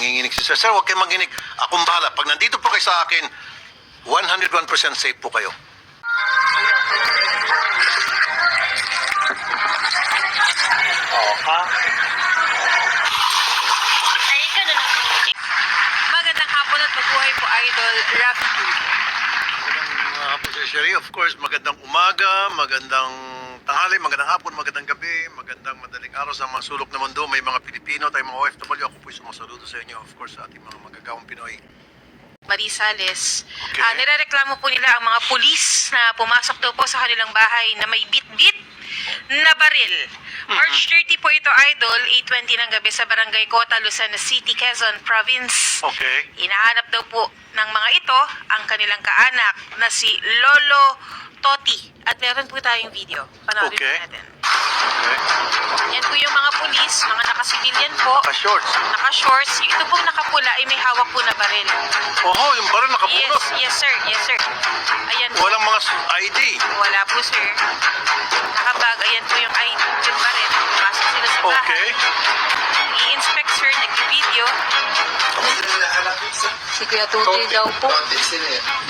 nanginginig si Sir. Sir, huwag kayong manginig. Akong bahala. Pag nandito po kayo sa akin, 101% safe po kayo. Magandang hapon at mabuhay po, Idol Rafi. Magandang hapon, Sir Sherry. Of course, magandang umaga, magandang tanghali, magandang hapon, magandang gabi, magandang madaling araw sa mga sulok na mundo. May mga Pilipino, tayong mga OFW. Ako po'y sumasaludo sa inyo. Of course, sa ating mga magagawang Pinoy. Marisales. Okay. Nirereklamo po nila ang mga pulis na pumasok daw po sa kanilang bahay na may bit-bit na baril. March 30 po ito, Idol, 8:20 ng gabi sa Barangay Cota, Lucena City, Quezon Province. Okay. Inahanap daw po ng mga ito ang kanilang kaanak na si Lolo Toti. At meron po tayong video. Panoorin Okay. po natin. Okay. Yan po yung mga pulis, mga nakasibilyan po, Naka-shorts. naka-shorts. Yung ito pong nakapula ay may hawak po na baril. Oho, yung baril nakabulot. Yes, sir. Yes, sir. Ayan po. Walang mga ID. Wala po, sir. Nakabag. Ayan po yung baril. Pasok sila sa bahay. Okay. I-inspect, sir. Nag-video. Si Kuya Tutoy daw po.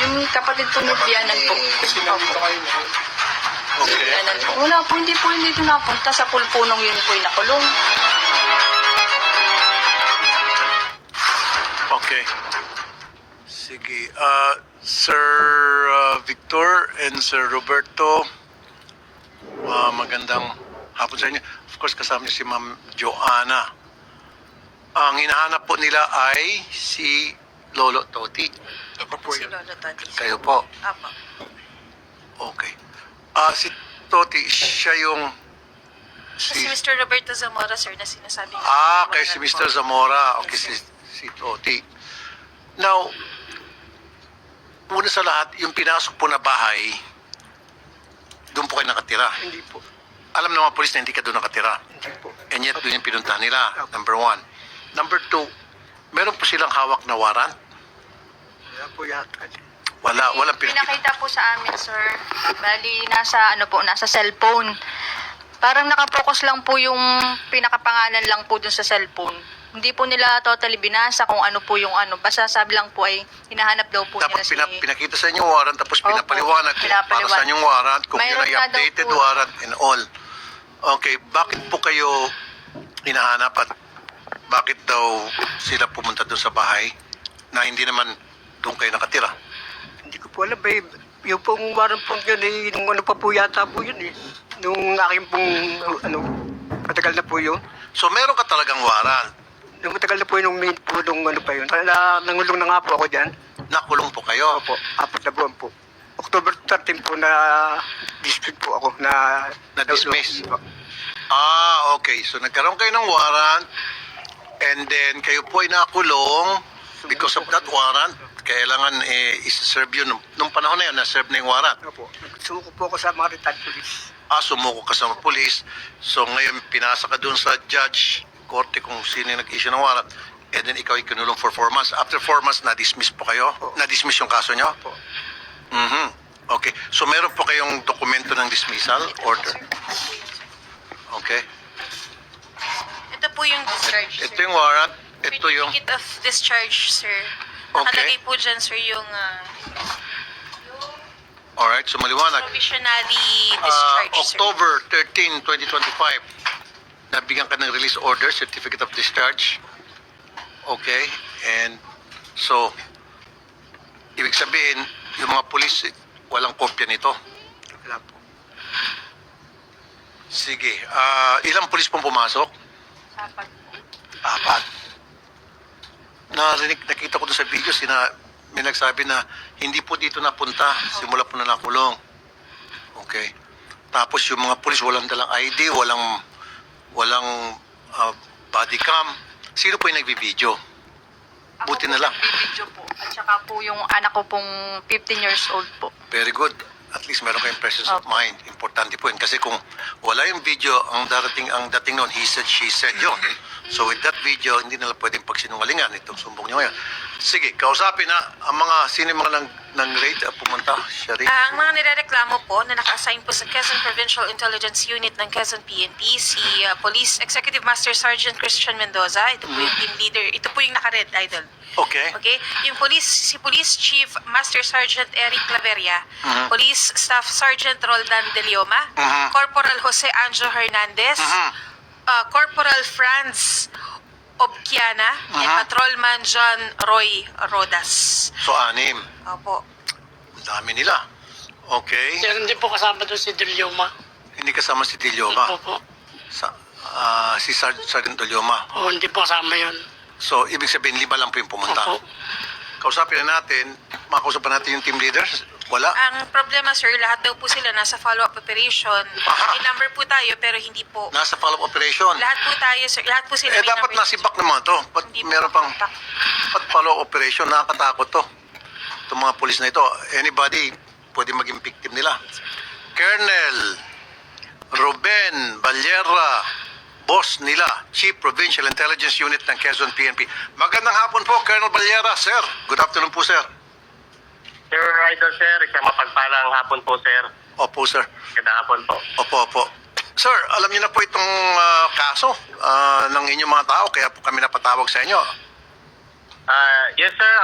Yung kapatid po ni Bianan po. Okay. Bianan po. Wala po, hindi po dito napunta. Sa pulpunong yun po yung nakulong. Okay. Sige. Sir Victor and Sir Roberto, magandang hapon sa inyo. Of course, kasama niyo si Ma'am Joanna. Ang hinahanap po nila ay si Lolo Toti. Si Lolo Toti. Kayo po. Apo. Okay. Si Toti, siya yung... Si Mr. Roberto Zamora, sir, na sinasabi niyo. Kay si Mr. Zamora. Okay, si Toti. Now, una sa lahat, yung pinasok po na bahay, doon po kayo nakatira. Hindi po. Alam ng mga polis na hindi ka doon nakatira. Hindi po. And yet, doon yung pinuntahan nila. Number one. Number two, meron po silang hawak na warrant? Wala po yata. Walang pinakita. Pinakita po sa amin, sir. Bali, nasa cellphone. Parang nakapokus lang po yung pinakapangalan lang po dun sa cellphone. Hindi po nila totally binasa kung ano po yung ano. Basta sabi lang po ay hinahanap daw po Dapat nila si... pinakita sa inyo warrant, tapos Opo, pinapaliwanag kung para pinapaliwanag. saan yung warrant, kung yun Mayroon ay nga daw updated po. warrant and all. Okay, bakit po kayo hinahanap at bakit daw sila pumunta doon sa bahay na hindi naman doon kayo nakatira? Hindi ko po alam, babe. Yung pong warang pong yun, nung ano pa po yata po yun eh. Nung aking pong, matagal na po yun. So meron ka talagang warrant. Nung matagal na po yun, nung main po, nung ano pa yun. Nangulong na nga po ako dyan. Nakulong po kayo. Opo, 4 na buwan po. October 13 po na dismissed po ako na... Na-dismiss? Okay. So nagkaroon kayo ng warrant and then kayo po ay nakulong because of that warrant. Kailangan is-serve yun. Nung panahon na yun, na-serve na yung warrant. Opo, sumuko po ako sa mga retired police. Sumuko ka sa police. So ngayon, pinasa ka dun sa judge, korte kung sino yung nag-issue ng warrant. And then ikaw ay kinulong for 4 months. After 4 months, na-dismiss po kayo? Opo. Na-dismiss yung kaso nyo? Opo. Okay. So meron po kayong dokumento ng dismissal order? Okay. Ito po yung discharge, sir. Ito yung warrant. Ito yung... Certificate of discharge, sir. Okay. Nakalagay po dyan, sir, yung Alright, so maliwanag. provisionally discharge, sir. October 13, 2025, nabigyan ka ng release order, certificate of discharge. Okay, and so, ibig sabihin, yung mga pulis, walang kopya nito. Wala po. Sige, ilang pulis pong pumasok? Sapat. 4. Nakita ko doon sa video, may nagsabi na hindi po dito napunta, simula po na nakulong. Okay. Tapos yung mga pulis, walang dalang ID, walang body cam. Sino po yung nagbi-video? Buti na lang. Video po. At saka po yung anak ko pong 15 years old po. Very good. At least meron kayong presence of mind. Importante po yun. Kasi kung wala yung video, ang dating noon, he said, she said yun. So with that video, hindi nila pwedeng pagsinungalingan itong sumbong nyo ngayon. Sige, kausapin na ang mga, sino yung mga nang-raid pumunta, Shari? Ang mga nirereklamo po na naka-assign po sa Quezon Provincial Intelligence Unit ng Quezon PNP, si Police Executive Master Sergeant Christian Mendoza, ito po yung team leader, ito po yung yung naka-red, Idol. Okay. Okay? Si Police Chief Master Sergeant Eric Claveria, Police Staff Sergeant Roldan De Leoma, Corporal Jose Anjo Hernandez, Corporal Franz Obkiana, and Patrolman John Roy Rodas. So, 6. Opo. Ang dami nila. Okay. Sir, hindi po kasama doon si Dilioma. Hindi kasama si Dilioma. Opo. Si Sergeant Dilioma. Oo, hindi po kasama yun. So, ibig sabihin, 5 lang po yung pumunta. Opo. Kausapin na natin, makakausapin natin yung team leaders. Wala. Ang problema, sir, lahat daw po sila nasa follow-up operation. May number po tayo, pero hindi po. Nasa follow-up operation. Lahat po tayo, sir. Lahat po sila may Dapat number. nasibak naman to. Ba't Hindi po meron pang contact. follow-up operation? Nakakatakot to. Itong mga polis na ito. Anybody, pwede maging victim nila. Colonel Ruben Valera, boss nila, Chief Provincial Intelligence Unit ng Quezon PNP. Magandang hapon po, Colonel Valera, sir. Good afternoon po, sir. Sir Idol, sir. Isang mapagpalang hapon po, sir. Opo, sir. Ganda hapon po. Opo. Sir, alam niyo na po itong kaso ng inyong mga tao, kaya po kami napatawag sa inyo. Yes, sir.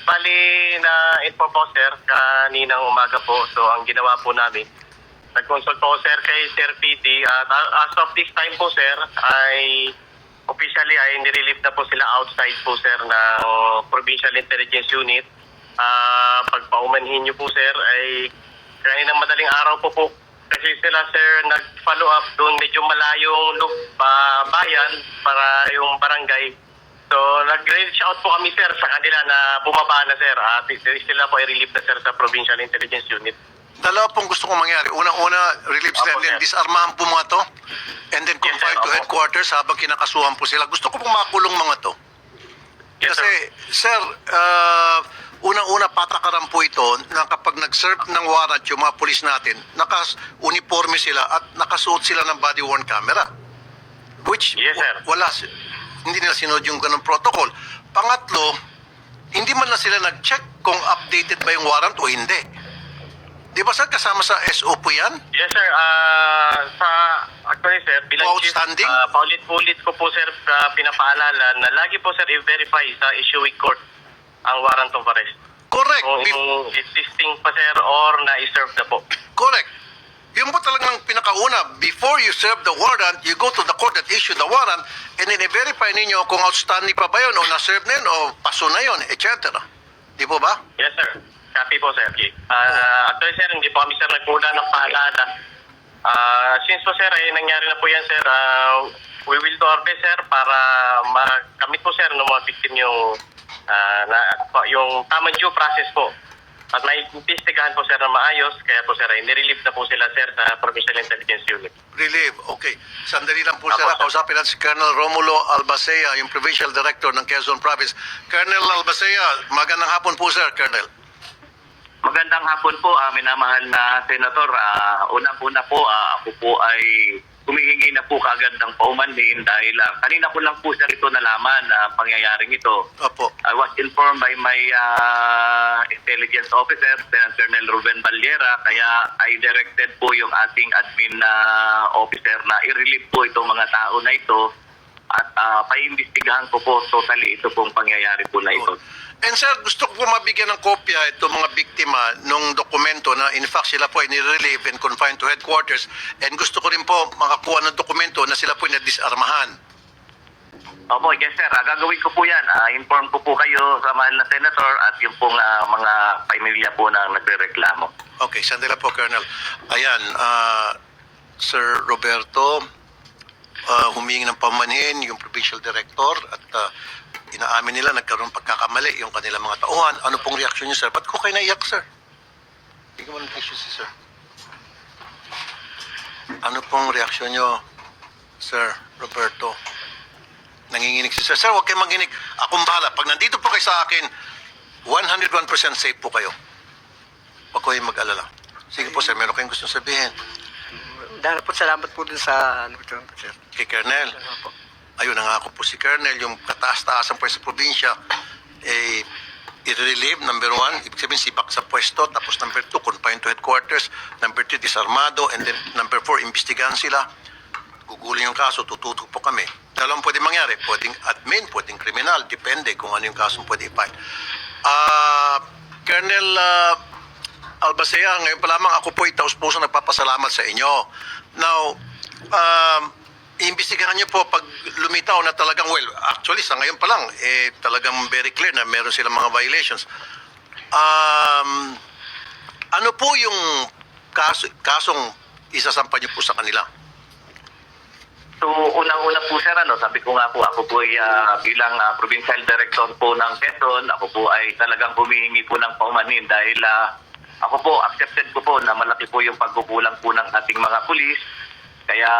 Bali na info po, sir, kaninang umaga po. So, ang ginawa po namin, nag-consult po, sir, kay Sir PD. At as of this time po, sir, ay officially ay nirelieve na po sila outside po, sir, ng Provincial Intelligence Unit. Pagpaumanhin niyo po, sir, ay kaninang madaling araw po kasi sila, sir, nag-follow up doon medyo malayong bayan para yung barangay. So, nag-reach out po kami, sir, sa kanila na bumaba na, sir. At sila po i-relieve na, sir, sa Provincial Intelligence Unit. Dalawa pong gusto kong mangyari. Unang-una, relieve sila, Opo, then sir. disarmahan po mga to, and then Yes, confine sir. to Opo. headquarters habang kinakasuhan po sila. Gusto ko pong makulong mga to. Yes, Kasi, sir, unang-una patakaran po ito na kapag nag-serve ng warrant yung mga polis natin, naka-uniforme sila at nakasuot sila ng body-worn camera. Which, Yes, sir. hindi nila sinunod yung ganong protocol. Pangatlo, hindi man na sila nag-check kung updated ba yung warrant o hindi. Di ba, sir, kasama sa SOP yan? Yes, sir. Actually, sir, bilang chief, Outstanding? paulit-ulit ko po, sir, pinapaalala na lagi po, sir, i-verify sa issuing court ang warrant of arrest. Correct. Kung existing pa, sir, or na-serve na po. Correct. Yung po talagang pinakauna, before you serve the warrant, you go to the court that issued the warrant, and then i-verify ninyo kung outstanding pa ba yun, o na-serve na yun, o paso na yun, etc. Di po ba? Yes, sir. Copy po, sir. Actually, sir, hindi po kami, sir, nagmula ng paalala. Since po, sir, ay nangyari na po yan, sir, we will do our best, sir, para makamit po, sir, ng mga victim yung tamang due process po. At may investigahan po, sir, na maayos. Kaya po, sir, ay nirelieve na po sila, sir, sa Provincial Intelligence Unit. Relieve. Okay. Sandali lang po, Apo, sir. sir. Kausapin natin si Colonel Romulo Albacea, yung Provincial Director ng Quezon Province. Colonel Albacea, magandang hapon po, sir, Colonel. Magandang hapon po, minamahal na Senator. Unang-una po, ako po ay humihingi na po kaagad ng paumanhin dahil kanina ko lang po sir ito nalaman na pangyayaring ito. Opo. I was informed by my intelligence officer, Lieutenant Colonel Ruben Valera, kaya I directed po yung ating admin officer na i-relieve po itong mga tao na ito at paimbestigahan ko po totally ito pong pangyayari po na ito. And sir, gusto ko po mabigyan ng kopya itong mga biktima nung dokumento na in fact sila po ay nirelieve and confined to headquarters, and gusto ko rin po makakuha ng dokumento na sila po ay nadisarmahan. Opo, yes sir. Gagawin ko po yan. Inform ko po kayo sa mahal na Senator at yung pong mga pamilya po na nagre-reklamo. Okay, sandali po, Colonel. Ayan, Sir Roberto, humingi ng pamanhin yung Provincial Director at inaamin nila nagkaroon pagkakamali yung kanilang mga tauhan. Ano pong reaksyon niyo, sir? Ba't ko kayo naiyak, sir? Hindi ko man issue si sir. Ano pong reaksyon niyo, Sir Roberto? Nanginginig si sir. Sir, huwag kayong manginig. Akong bahala. Pag nandito po kayo sa akin, 101% safe po kayo. Huwag kayong mag-alala. Sige po, sir. Meron kayong gusto sabihin. Dahil po salamat po dun sa sir. Kay Colonel. Ayun, nangako po si Colonel, yung kataas-taasan po sa probinsya, i-relieve, number 1, ibig sabihin sibak sa pwesto, tapos number 2, confined to headquarters, number 3, disarmado, and then number 4, imbestigahan sila, gugulin yung kaso, tututok po kami. Dalawang pwede mangyari. Pwedeng admin, pwedeng kriminal. Depende kung ano yung kasong pwede i-file. Colonel Albacea, ngayon pa lamang ako po itaus-puso nagpapasalamat sa inyo. Now, iimbestigahan niyo po pag lumitaw na talagang, well, actually sa ngayon pa lang, talagang very clear na meron silang mga violations. Ano po yung kasong isasampa niyo po sa kanila? So, unang-una po sir, sabi ko nga po, ako po ay bilang provincial director po ng Quezon, ako po ay talagang humihingi po ng paumanhin dahil ako po, accepted ko po na malaki po yung pagkukulang po ng ating mga pulis. Kaya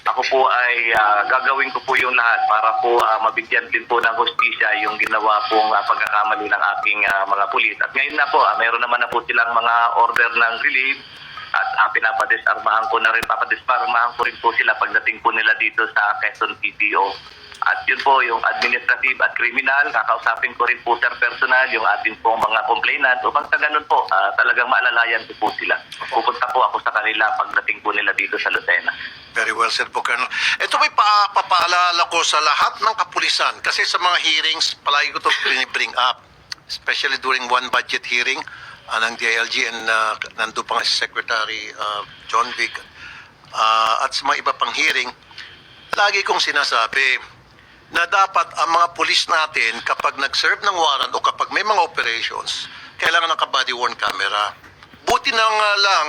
ako po ay gagawin ko po yung lahat para po mabigyan din po ng hustisya yung ginawa pong pagkakamali ng ating mga pulis. At ngayon na po, meron naman na po silang mga order ng relief. At pinapadisarmahan ko na rin, papadisarmahan ko rin po sila pagdating po nila dito sa Quezon PTO. At yun po, yung administrative at criminal, kakausapin ko rin po sir personal, yung ating pong mga complainant. Upang sa ganun po, talagang maalalayan ko po sila. Pupunta po ako sa kanila pagdating po nila dito sa Lucena. Very well said po, Colonel. Ito may papaalala ko sa lahat ng kapulisan. Kasi sa mga hearings, palagi ko ito bring up. Especially during one budget hearing ng DILG and nandun pa nga si Secretary John Vic. At sa mga iba pang hearing, lagi kong sinasabi na dapat ang mga pulis natin kapag nag-serve ng warrant o kapag may mga operations, kailangan ng body-worn camera. Buti na nga lang,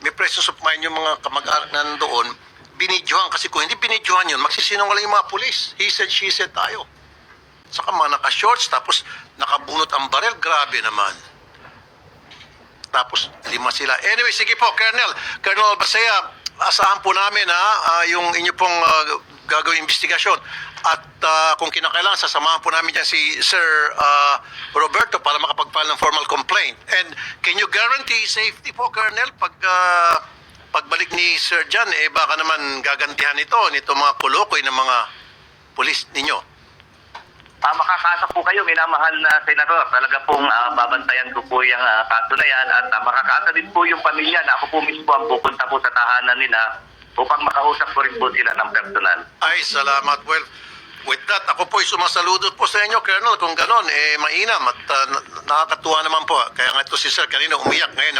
may presence of mind yung mga kamag-anak na nandoon, binidyohan. Kasi kung hindi binidyohan yun, magsisinungaling yung mga pulis. He said, she said tayo. Saka mga naka-shorts, tapos nakabunot ang barel, grabe naman. Tapos 5 sila. Anyway, sige po, Colonel Albacea, asahan po namin yung inyo pong gagawing investigasyon. At kung kinakailangan, sasamahan po namin dyan si Sir Roberto para makapag-file ng formal complaint. And can you guarantee safety po, Colonel, pagbalik ni Sir Jan, baka naman gagantihan nito mga kulukoy ng mga pulis ninyo? Makakaasa po kayo, minamahal na senador. Talaga pong babantayan ko po yung kaso na yan at makakaasa din po yung pamilya na ako po mismo ang pupunta po sa tahanan nila upang makausap ko rin po sila ng personal. Ay, salamat. Well, with that, ako po ay sumasaludo po sa inyo, Colonel. Kung ganon, mainam at nakakatuwa naman po. Kaya nga ito si Sir kanina umiyak ngayon.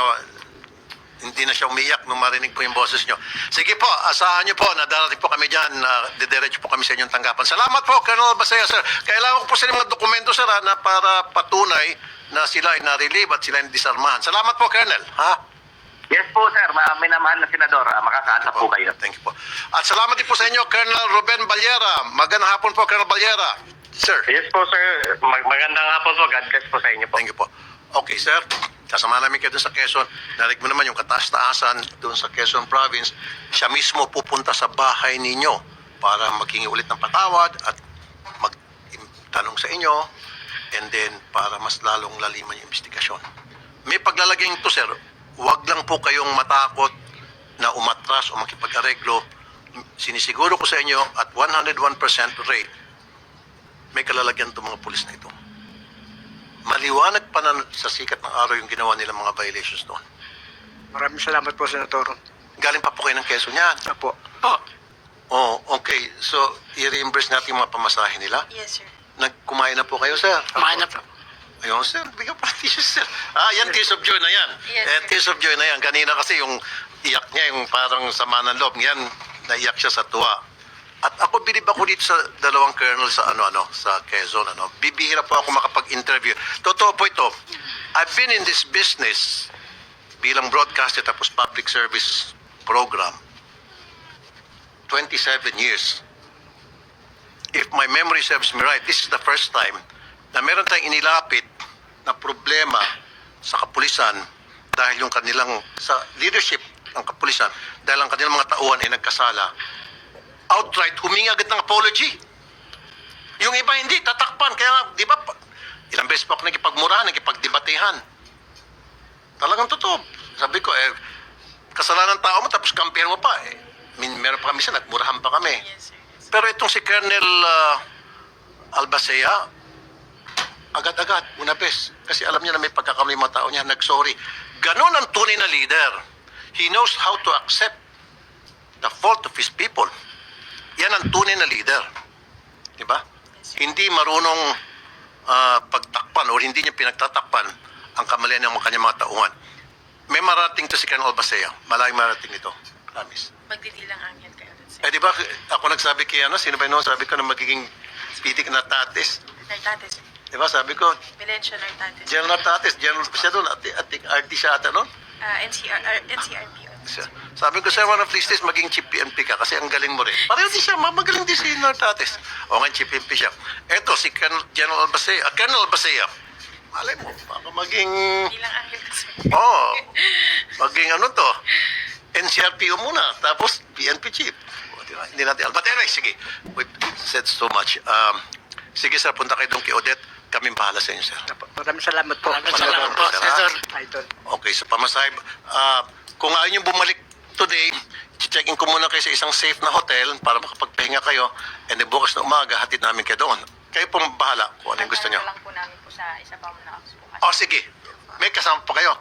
Hindi na siya umiyak nung marinig po yung boses nyo. Sige po, asahan nyo po na darating po kami dyan, didiretso po kami sa inyong tanggapan. Salamat po, Colonel Albacea, sir. Kailangan ko po sa mga dokumento, sir, na para patunay na sila ay na-relieve at sila ay disarmahan. Salamat po, Colonel. Ha? Yes po sir, minamahal na senador. Makakaasa po kayo. Thank you po. At salamat din po sa inyo, Colonel Ruben Ballera. Magandang hapon po, Colonel Ballera. Sir. Yes po sir, magandang hapon po. God bless po sa inyo po. Thank you po. Okay, sir. Kasama namin kayo dun sa Quezon. Narinig mo naman yung kataas-taasan dun sa Quezon Province. Siya mismo pupunta sa bahay ninyo para maghingi ulit ng patawad at magtanong sa inyo and then para mas lalong laliman yung investigasyon. May paglalagay ito, sir. Huwag lang po kayong matakot na umatras o makipag-areglo. Sinisiguro ko sa inyo at 101% rate may kalalagyan itong mga pulis na ito. Maliwanag pa na sa sikat ng araw yung ginawa nilang mga violations doon. Maraming salamat po, Senator. Galing pa po kayo ng Quezon yan. Apo. Oh, okay. So, i-reimburse natin yung mga pamasahe nila. Yes, sir. Nagkumain na po kayo, sir. Kumain na po. Ayun, sir. Bigyan pa tissues, sir. Yan, tears of joy na yan. Yes, sir. Tears of joy na yan. Kanina kasi yung iyak niya, yung parang sama ng loob. Yan, naiyak siya sa tuwa. At ako, bilib ako dito sa dalawang colonel sa sa Quezon. Bibihira po ako makapag-interview. Totoo po ito. I've been in this business bilang broadcaster tapos public service program 27 years. If my memory serves me right, this is the first time na meron tayong inilapit na problema sa kapulisan dahil yung kanilang, sa leadership ng kapulisan, dahil ang kanilang mga tauhan ay nagkasala. Outright, humingi agad ng apology. Yung iba hindi, tatakpan. Kaya, di ba, ilang beses pa ako nagipagmurahan, nagipagdebatehan. Talagang totoo. Sabi ko, kasalanan ng tao mo, tapos compare mo pa. Meron pa kami siya, nagmurahan pa kami. Yes, sir. Pero itong si Colonel Albacea, agad-agad, una bes. Kasi alam niya na may pagkakamali mga tao niya, nag-sorry. Ganon ang tunay na leader. He knows how to accept the fault of his people. Yan ang tunay na leader. Di ba? Hindi marunong pagtakpan o hindi niya pinagtatakpan ang kamalian ng kanyang mga tauhan. May marating to si Colonel Albacea. Malayang marating ito. Promise. Magdidil ang angel kayo dun, sir. Eh di ba ako nagsabi kay sino ba yun? Sabi ko na magiging pitik na tatis. Nartates. Di ba? Sabi ko, Melencio Nartates. General Tatis, General siya doon, RT siya ata noon. NCRP. Sabi ko, sir, one of these days, maging chief PNP ka kasi ang galing mo rin. Pareho din siya, magaling din si Nartates. O nga, chief PNP siya. Eto, si General Albacea, Colonel Albacea. Malay mo, baka maging, Bilang angel ka, sir. maging NCRPO muna, tapos PNP chief. O, di ba? Hindi natin, but anyway, sige, we've said so much. Sige, sir, punta kayo doon kay Odette. Kaming bahala sa inyo, sir. Maraming salamat po. Maraming salamat po, Senator. Idol. Okay, sa pamasahe, kung ayaw nyo bumalik today, check-in ko muna kayo sa isang safe na hotel para makapagpahinga kayo, and then bukas na umaga, hatid namin kayo doon. Kayo pong bahala kung ano yung gusto nyo. lang po namin po sa isa pa muna ako po. O, sige. May kasama pa kayo.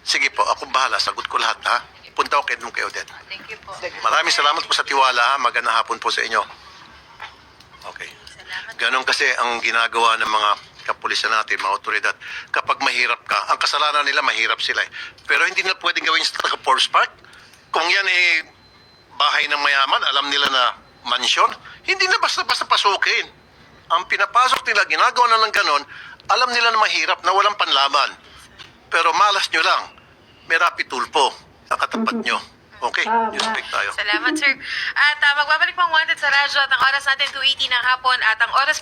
Sige po, akong bahala. Sagot ko lahat, ha? Punta ko kayo doon kayo, Odette. Thank you po. Maraming salamat po sa tiwala, ha? Magandang hapon po sa inyo. Okay. Ganon kasi ang ginagawa ng mga kapulisan natin, mga otoridad. Kapag mahirap ka, ang kasalanan nila, mahirap sila eh. Pero hindi na pwedeng gawin sa taga-Force Park. Kung yan bahay ng mayaman, alam nila na mansyon, hindi na basta-basta pasukin. Ang pinapasok nila, ginagawa na lang ganon, alam nila na mahirap, na walang panlaban. Pero malas nyo lang, may rapi tulpo, nakatapat nyo. Okay, newspeak tayo. Salamat, sir. At magbabalik pang wanted sa radyo at ang oras natin 2:80 ng hapon at ang oras